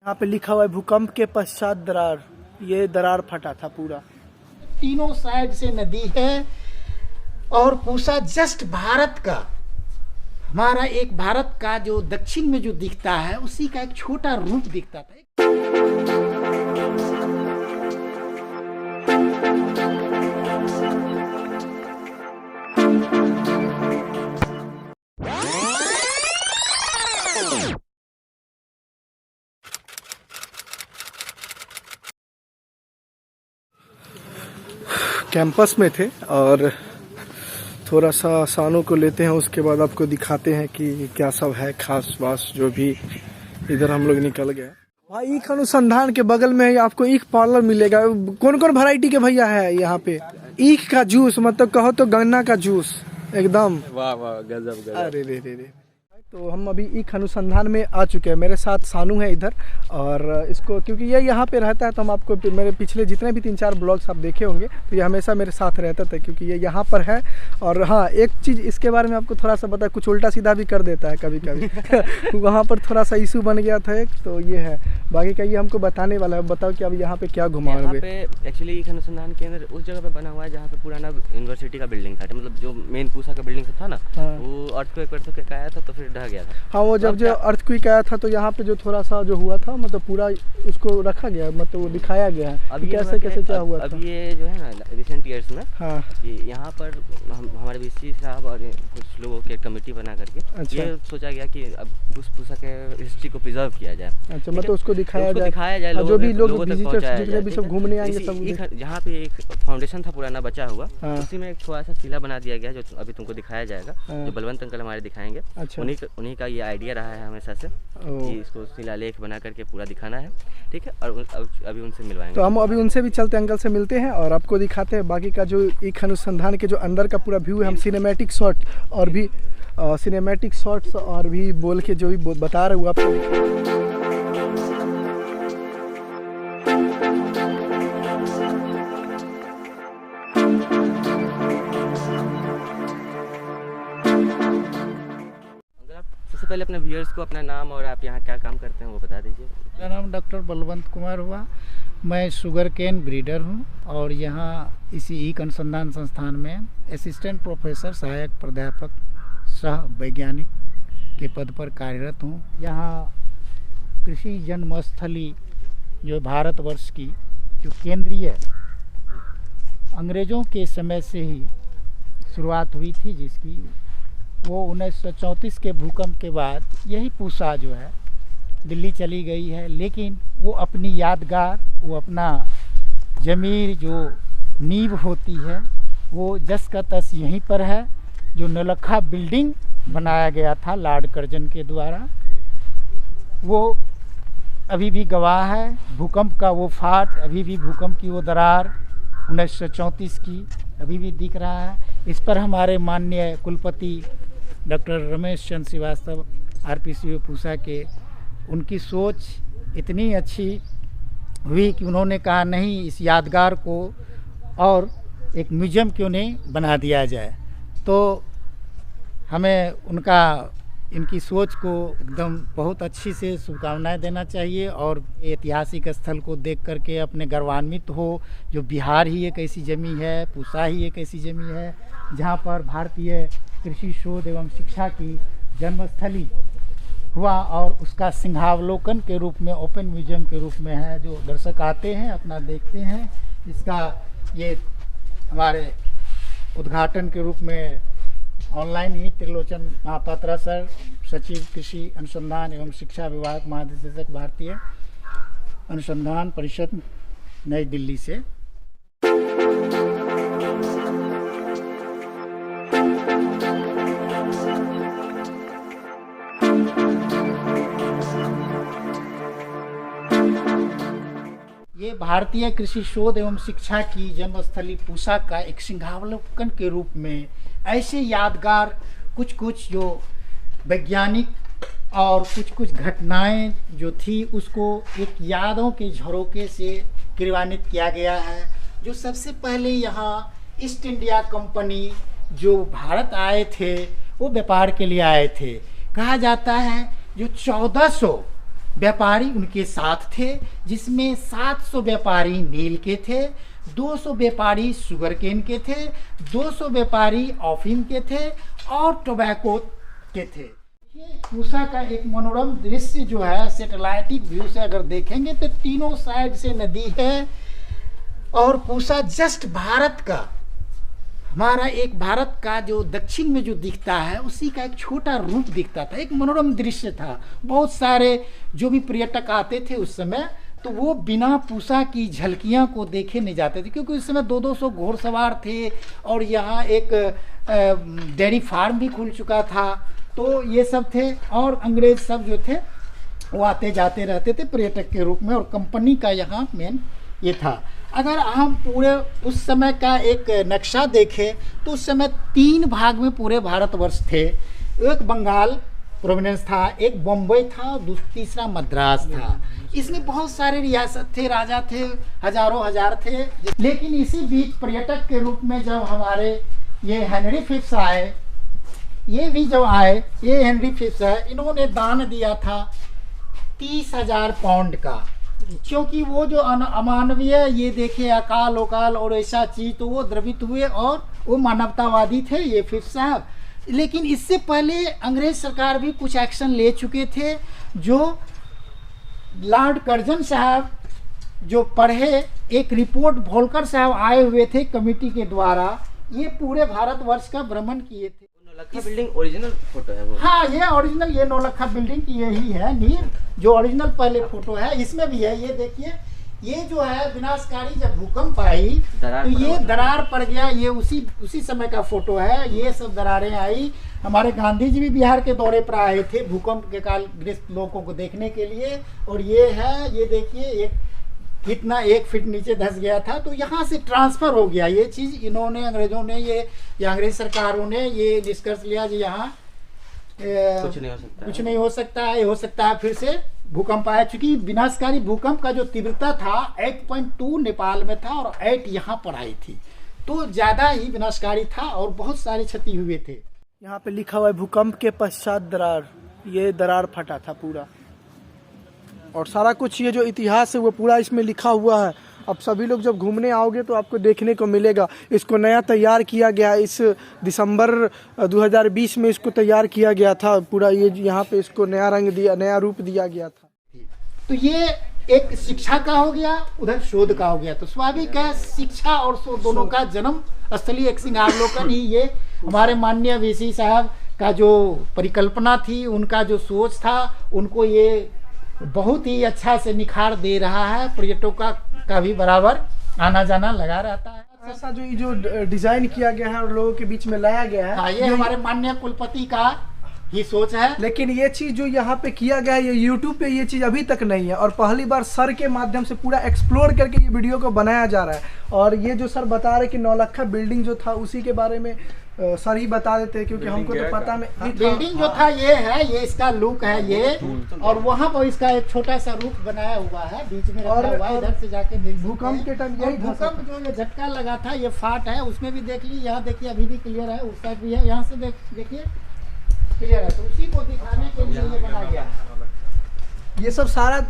यहाँ पे लिखा हुआ है भूकंप के पश्चात दरार। ये दरार फटा था पूरा। तीनों साइड से नदी है और पूसा जस्ट भारत का, हमारा एक भारत का जो दक्षिण में जो दिखता है उसी का एक छोटा रूप दिखता था। कैंपस में थे और थोड़ा सा सानों को लेते हैं, उसके बाद आपको दिखाते हैं कि क्या सब है खास बास जो भी इधर हम लोग निकल गए। भाई ईख अनुसंधान के बगल में आपको ईख पार्लर मिलेगा। कौन कौन वैरायटी के भैया है यहाँ पे? ईख का जूस, मतलब कहो तो गन्ना का जूस एकदम। वाह वाह गजब गजब। अरे रे रे रे। तो हम अभी ईख अनुसंधान में आ चुके हैं। मेरे साथ सानू है इधर, और इसको क्योंकि ये यहाँ पे रहता है तो हम आपको मेरे पिछले जितने भी 3-4 ब्लॉग्स आप देखे होंगे तो ये हमेशा मेरे साथ रहता था क्योंकि ये यहाँ पर है। और हाँ, एक चीज़ इसके बारे में आपको थोड़ा सा पता है, कुछ उल्टा सीधा भी कर देता है कभी कभी वहाँ पर थोड़ा सा इशू बन गया था एक, तो ये है। बाकी का ये हमको बताने वाला है। बताओ कि अब यहाँ पे क्या घुमाओगे? एक्चुअली ईख अनुसंधान केंद्र उस जगह पे बना हुआ है जहाँ पे पुराना यूनिवर्सिटी का बिल्डिंग था, मतलब जो मेन पूसा का बिल्डिंग था ना। हाँ। वो अर्थक्वेक आया था तो फिर ढह गया था। हाँ, वो जब जो अर्थक्वेक आया था तो यहाँ पे जो थोड़ा सा जो हुआ था, मतलब पूरा उसको रखा गया, मतलब वो दिखाया गया है अभी कैसे कैसे क्या हुआ था। अब ये जो है ना रिसेंट ईयर्स में, हाँ, यहाँ पर हमारे वीसी साहब और कुछ लोगों के कमेटी बना करके अच्छा। ये सोचा गया कि अब उस पूसा के हिस्ट्री को प्रिजर्व किया जाए। अच्छा, मतलब उसको दिखाया जाए, जाए जो भी लोग विजिटर्स जितने भी सब घूमने आएंगे सब। जहाँ पे एक फाउंडेशन था पुराना बचा हुआ, हाँ। उसी में एक थोड़ा सा शिला बना दिया गया जो अभी तुमको दिखाया जाएगा। हाँ। जो बलवंत अंकल हमारे दिखाएंगे। अच्छा। उन्हीं का ये आइडिया रहा है हमेशा से कि इसको शिलालेख बना करके पूरा दिखाना है। ठीक है, और अभी उनसे मिलवाएंगे। तो हम अभी उनसे भी चलते हैं, अंकल से मिलते हैं और आपको दिखाते हैं बाकी का जो ईख अनुसंधान के जो अंदर का पूरा व्यू है। हम सिनेमैटिक शॉट और भी सिनेमैटिक शॉट्स और भी बोल के जो भी बता रहे हो आपको। सबसे पहले अपने व्यूअर्स को अपना नाम और आप यहाँ क्या काम करते हैं वो बता दीजिए। मेरा नाम डॉक्टर बलवंत कुमार हुआ। मैं शुगर केन ब्रीडर हूँ और यहाँ इसी ईख अनुसंधान संस्थान में असिस्टेंट प्रोफेसर, सहायक प्राध्यापक, सह वैज्ञानिक के पद पर कार्यरत हूँ। यहाँ कृषि जन्मस्थली जो भारतवर्ष की जो केंद्रीय अंग्रेज़ों के समय से ही शुरुआत हुई थी, जिसकी वो 1934 के भूकंप के बाद यही पूसा जो है दिल्ली चली गई है। लेकिन वो अपनी यादगार, वो अपना ज़मीर जो नींव होती है वो जस का तस यहीं पर है। जो नौलखा बिल्डिंग बनाया गया था लॉर्ड कर्जन के द्वारा, वो अभी भी गवाह है। भूकंप का वो फाट, अभी भी भूकंप की वो दरार 1934 की अभी भी दिख रहा है। इस पर हमारे माननीय कुलपति डॉक्टर रमेश चंद्र श्रीवास्तव आरपीसीयू पूसा के, उनकी सोच इतनी अच्छी हुई कि उन्होंने कहा नहीं, इस यादगार को और एक म्यूजियम क्यों नहीं बना दिया जाए। तो हमें इनकी सोच को एकदम बहुत अच्छी से शुभकामनाएं देना चाहिए और ऐतिहासिक स्थल को देख करके अपने गर्वान्वित हो। जो बिहार ही एक ऐसी जमी है, पूसा ही एक ऐसी जमी है जहाँ पर भारतीय कृषि शोध एवं शिक्षा की जन्मस्थली हुआ और उसका सिंहावलोकन के रूप में, ओपन म्यूजियम के रूप में है। जो दर्शक आते हैं अपना देखते हैं। इसका ये हमारे उद्घाटन के रूप में ऑनलाइन ही त्रिलोचन महापात्रा सर, सचिव कृषि अनुसंधान एवं शिक्षा विभाग, महानिदेशक भारतीय अनुसंधान परिषद, नई दिल्ली से। ये भारतीय कृषि शोध एवं शिक्षा की जन्मस्थली पूसा का एक सिंहावलोकन के रूप में ऐसे यादगार कुछ जो वैज्ञानिक और कुछ घटनाएं जो थी उसको एक यादों के झरोके से क्रियान्वित किया गया है। जो सबसे पहले यहाँ ईस्ट इंडिया कंपनी जो भारत आए थे वो व्यापार के लिए आए थे। कहा जाता है जो 1400 व्यापारी उनके साथ थे, जिसमें 700 व्यापारी नील के थे, 200 व्यापारी शुगर केन के थे, 200 व्यापारी अफीम के थे और टोबैको के थे। पूसा का एक मनोरम दृश्य जो है सैटेलाइटिक व्यू से अगर देखेंगे तो तीनों साइड से नदी है और पूसा जस्ट भारत का, हमारा एक भारत का जो दक्षिण में जो दिखता है उसी का एक छोटा रूप दिखता था। एक मनोरम दृश्य था। बहुत सारे जो भी पर्यटक आते थे उस समय तो वो बिना पूसा की झलकियां को देखे नहीं जाते थे, क्योंकि उस समय 200 घोड़सवार थे और यहाँ एक डेयरी फार्म भी खुल चुका था। तो ये सब थे और अंग्रेज सब जो थे वो आते जाते रहते थे पर्यटक के रूप में, और कंपनी का यहाँ मेन ये था। अगर हम पूरे उस समय का एक नक्शा देखें तो उस समय 3 भाग में पूरे भारतवर्ष थे। एक बंगाल प्रोविडेंस था, एक बम्बई था और तीसरा मद्रास था। इसमें बहुत सारे रियासत थे, राजा थे, हजारों हजार थे। लेकिन इसी बीच पर्यटक के रूप में जब हमारे ये हेनरी फिफ्थ आए, ये भी जब आए, ये हेनरी फिफ्थ है, इन्होंने दान दिया था 30,000 पाउंड का, क्योंकि वो जो अमानवीय ये देखे अकाल उकाल और ऐसा चीज तो वो द्रवित हुए और वो मानवतावादी थे ये फिफ्थ साहब। लेकिन इससे पहले अंग्रेज सरकार भी कुछ एक्शन ले चुके थे। जो लॉर्ड कर्जन साहब जो पढ़े एक रिपोर्ट भोलकर साहब आए हुए थे कमेटी के द्वारा, ये पूरे भारतवर्ष का भ्रमण किए थे। नौलखा बिल्डिंग ओरिजिनल फोटो है वो? हाँ, ये ओरिजिनल, ये नौलखा बिल्डिंग की यही है नींव, जो ओरिजिनल पहले फोटो है। इसमें भी है, ये देखिए, ये जो है विनाशकारी जब भूकंप आई तो ये दरार पड़ गया। ये उसी समय का फोटो है। ये सब दरारें आई। हमारे गांधी जी भी बिहार के दौरे पर आए थे भूकंप के काल ग्रस्त लोगों को देखने के लिए। और ये है, ये देखिए, एक कितना 1 फीट नीचे धंस गया था, तो यहाँ से ट्रांसफर हो गया ये चीज। इन्होंने, अंग्रेजों ने, ये अंग्रेज सरकारों ने ये निष्कर्ष लिया जी यहाँ कुछ नहीं हो सकता, कुछ नहीं हो सकता है। हो सकता है फिर से भूकंप आया, चूंकि विनाशकारी भूकंप का जो तीव्रता था 8.2 नेपाल में था और 8 यहाँ पर आई थी, तो ज्यादा ही विनाशकारी था और बहुत सारे क्षति हुए थे। यहाँ पे लिखा हुआ है भूकंप के पश्चात दरार, ये दरार फटा था पूरा, और सारा कुछ ये जो इतिहास है वो पूरा इसमें लिखा हुआ है। अब सभी लोग जब घूमने आओगे तो आपको देखने को मिलेगा। इसको नया तैयार किया गया, इस दिसंबर 2020 में इसको तैयार किया गया था पूरा। ये यहाँ पे इसको नया रंग दिया, नया रूप दिया गया था। तो ये एक शिक्षा का हो गया, उधर शोध का हो गया। तो स्वाभाविक है शिक्षा और शोध दोनों का जन्म स्थली एक सिंहावलोकन ही ये हमारे माननीय वीसी साहब का जो परिकल्पना थी, उनका जो सोच था, उनको ये बहुत ही अच्छा से निखार दे रहा है। पर्यटकों का भी बराबर आना जाना लगा रहता है। ऐसा जो डिजाइन किया गया है और लोगों के बीच में लाया गया है, हाँ, ये हमारे माननीय कुलपति का ही सोच है। लेकिन ये चीज जो यहाँ पे किया गया है, ये यूट्यूब पे ये चीज अभी तक नहीं है, और पहली बार सर के माध्यम से पूरा एक्सप्लोर करके ये वीडियो को बनाया जा रहा है। और ये जो सर बता रहे कि नौलखा बिल्डिंग जो था उसी के बारे में सर ही बता देते हैं, क्योंकि हमको तो पता नहीं। बिल्डिंग जो था ये है, ये इसका लुक है ये, और वहाँ पर इसका एक छोटा सा रूप बनाया हुआ है बीच में रखा हुआ है। इधर से जाके भूकंप के टाइम यही भूकंप जो ये झटका लगा था, ये फाट है, उसमें भी देख ली। यहाँ देखिए अभी भी क्लियर है, उस साइड भी है, यहाँ से देखिए क्लियर है। तो उसी को दिखाने के लिए ये बनाया गया है। ये सब सारा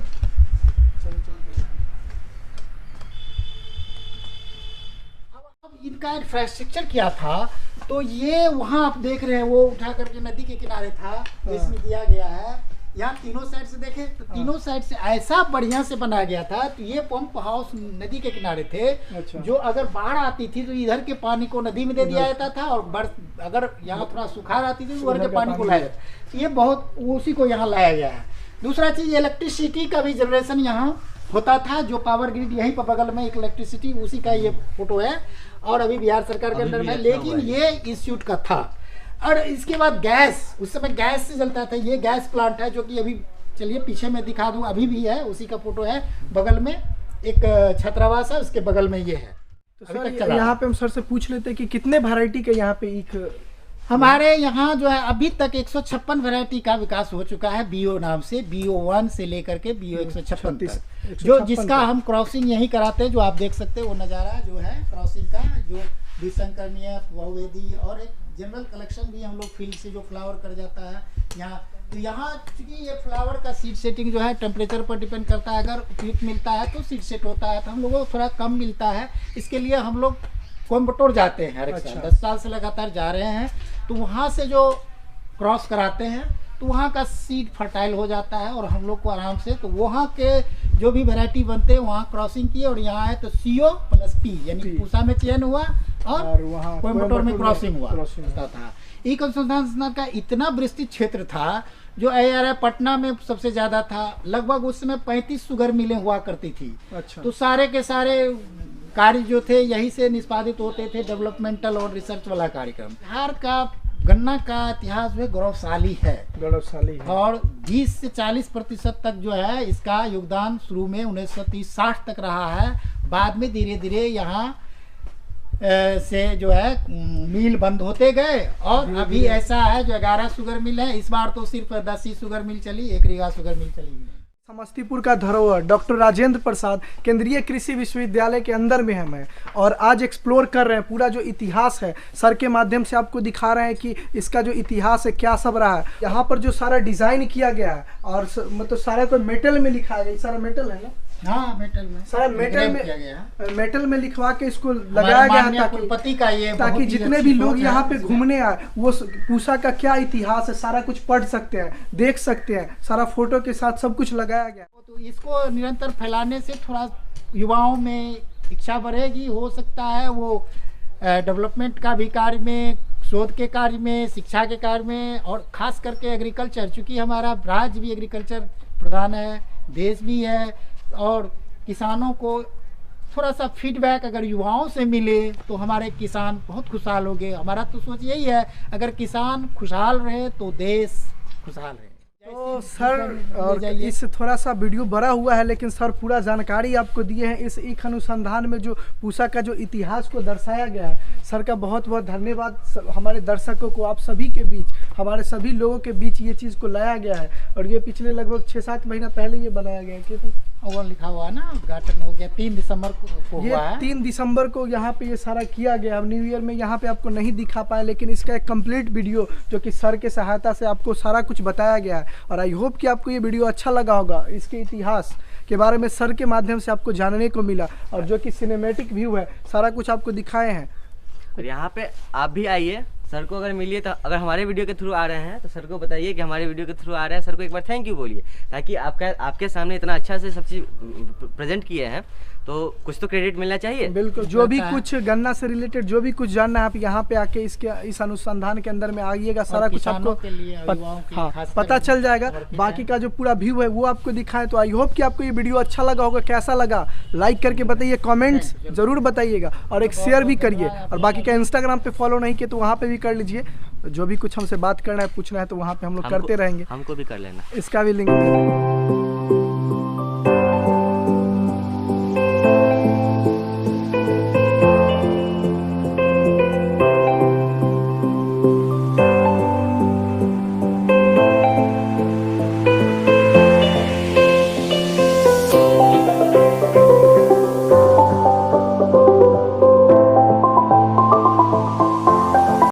इनका इंफ्रास्ट्रक्चर क्या था, तो ये वहाँ आप देख रहे हैं वो उठा करके नदी के किनारे था, इसमें दिया गया है। यहाँ तीनों साइड से देखे तो तीनों साइड से ऐसा बढ़िया से बनाया गया था। तो ये पंप हाउस नदी के किनारे थे। अच्छा। जो अगर बाढ़ आती थी तो इधर के पानी को नदी में दे दिया जाता था, और अगर यहाँ थोड़ा सुखाड़ आती थी तो उधर के पानी को लाया जाता। तो ये बहुत उसी को यहाँ लाया गया है। दूसरा चीज, इलेक्ट्रिसिटी का भी जनरेशन यहाँ होता था। जो पावर ग्रिड यहीं पर बगल में एक इलेक्ट्रिसिटी, उसी का ये फोटो है, और अभी बिहार सरकार के अंडर में, लेकिन ये इंस्टीट्यूट का था। और इसके बाद गैस, उस समय गैस से जलता था। ये गैस प्लांट है जो कि अभी, चलिए पीछे में दिखा दूं, अभी भी है, उसी का फोटो है। बगल में एक छात्रावास है, उसके बगल में ये है। तो सर यहाँ पे हम सर से पूछ लेते हैं कि कितने वैरायटी के यहाँ पे ईख हमारे यहाँ जो है अभी तक 156 वैरायटी का विकास हो चुका है। BO नाम से, BO1 से लेकर के BO 156 तक, जो जिसका हम क्रॉसिंग यही कराते हैं। जो आप देख सकते हैं वो नज़ारा जो है क्रॉसिंग का, जो विसंकरणीय, बहुवेदी, और एक जनरल कलेक्शन भी हम लोग फील्ड से जो फ्लावर कर जाता है। यहाँ तो यहाँ चूंकि ये फ्लावर का सीड सेटिंग जो है टेम्परेचर पर डिपेंड करता है। अगर उपयुक्त मिलता है तो सीड सेट होता है, तो हम लोगों को थोड़ा कम मिलता है। इसके लिए हम लोग कोयम्बटूर जाते हैं हर एक साल, 10 साल से लगातार जा रहे हैं। तो वहाँ से जो क्रॉस कराते हैं तो वहाँ का सीड फर्टाइल हो जाता है और हम लोग को आराम से, तो वहाँ के जो भी वैरायटी बनते हैं वहाँ क्रॉसिंग किए और यहाँ आए तो CO + P यानी पूसा में चयन हुआ और वहाँ कोयम्बटूर में क्रॉसिंग हुआ था। एक अनुसंधान का इतना विस्तृत क्षेत्र था जो ARI पटना में सबसे ज्यादा था। लगभग उस समय 35 शुगर मिलें हुआ करती थी। अच्छा। तो सारे के सारे कार्य जो थे यही से निष्पादित होते थे, डेवलपमेंटल और रिसर्च वाला कार्यक्रम। बिहार का गन्ना का इतिहास में गौरवशाली है, और 20 से 40% तक जो है इसका योगदान शुरू में 1930-60 तक रहा है। बाद में धीरे धीरे यहाँ से जो है मिल बंद होते गए और अभी ऐसा है जो 11 शुगर मिल है। इस बार तो सिर्फ 10 ही शुगर मिल चली, 1 रीगा शुगर मिल चली। समस्तीपुर का धरोहर डॉक्टर राजेंद्र प्रसाद केंद्रीय कृषि विश्वविद्यालय के अंदर में है मैं, और आज एक्सप्लोर कर रहे हैं पूरा जो इतिहास है। सर के माध्यम से आपको दिखा रहे हैं कि इसका जो इतिहास है क्या सब रहा है। यहाँ पर जो सारा डिजाइन किया गया है और मतलब सारा तो मेटल में लिखा गया, सारा मेटल है ना? हाँ, मेटल में सारा मेटल में लिखवा के इसको लगाया गया है ताकि जितने भी लोग यहाँ पे घूमने आए वो पूसा का क्या इतिहास है सारा कुछ पढ़ सकते हैं, देख सकते हैं। सारा फोटो के साथ सब कुछ लगाया गया। तो इसको निरंतर फैलाने से थोड़ा युवाओं में इच्छा बढ़ेगी। हो सकता है वो डेवलपमेंट का भी कार्य में, शोध के कार्य में, शिक्षा के कार्य में, और खास करके एग्रीकल्चर, चूँकि हमारा राज्य भी एग्रीकल्चर प्रधान है, देश भी है, और किसानों को थोड़ा सा फीडबैक अगर युवाओं से मिले तो हमारे किसान बहुत खुशहाल हो गए। हमारा तो सोच यही है, अगर किसान खुशहाल रहे तो देश खुशहाल रहे। तो सर, और इस थोड़ा सा वीडियो बड़ा हुआ है लेकिन सर पूरा जानकारी आपको दिए हैं। इस एक अनुसंधान में जो पूसा का जो इतिहास को दर्शाया गया है, सर का बहुत बहुत धन्यवाद। हमारे दर्शकों को, आप सभी के बीच, हमारे सभी लोगों के बीच ये चीज़ को लाया गया है। और ये पिछले लगभग 6-7 महीना पहले ये बनाया गया है। और लिखा हुआ ना, उद्घाटन हो गया 3 दिसंबर को हुआ है। 3 दिसंबर को यहाँ पे ये सारा किया गया। अब न्यू ईयर में यहाँ पे आपको नहीं दिखा पाया, लेकिन इसका एक कंप्लीट वीडियो जो कि सर के सहायता से आपको सारा कुछ बताया गया है। और आई होप कि आपको ये वीडियो अच्छा लगा होगा। इसके इतिहास के बारे में सर के माध्यम से आपको जानने को मिला, और जो कि सिनेमैटिक व्यू है सारा कुछ आपको दिखाए हैं। और यहाँ पे आप भी आइए, सर को अगर मिलिए, तो अगर हमारे वीडियो के थ्रू आ रहे हैं तो सर को बताइए कि हमारे वीडियो के थ्रू आ रहे हैं। सर को एक बार थैंक यू बोलिए, ताकि आपके सामने इतना अच्छा से सब चीज़ प्रेजेंट किए हैं तो कुछ तो क्रेडिट मिलना चाहिए। बिल्कुल, जो भी कुछ गन्ना से रिलेटेड जो भी कुछ जानना है आप यहाँ पे आके इस अनुसंधान के अंदर में आइएगा, सारा कुछ आपको पता चल जाएगा। बाकी का जो पूरा व्यू है वो आपको दिखाएं। तो आई होप कि आपको ये वीडियो अच्छा लगा होगा। कैसा लगा लाइक करके बताइए, कमेंट्स जरूर बताइएगा, और एक शेयर भी करिए। और बाकी का इंस्टाग्राम पे फॉलो नहीं किए तो वहाँ पे भी कर लीजिए। जो भी कुछ हमसे बात करना है, पूछना है, तो वहाँ पे हम लोग करते रहेंगे। हमको भी कर लेना, इसका भी लिंक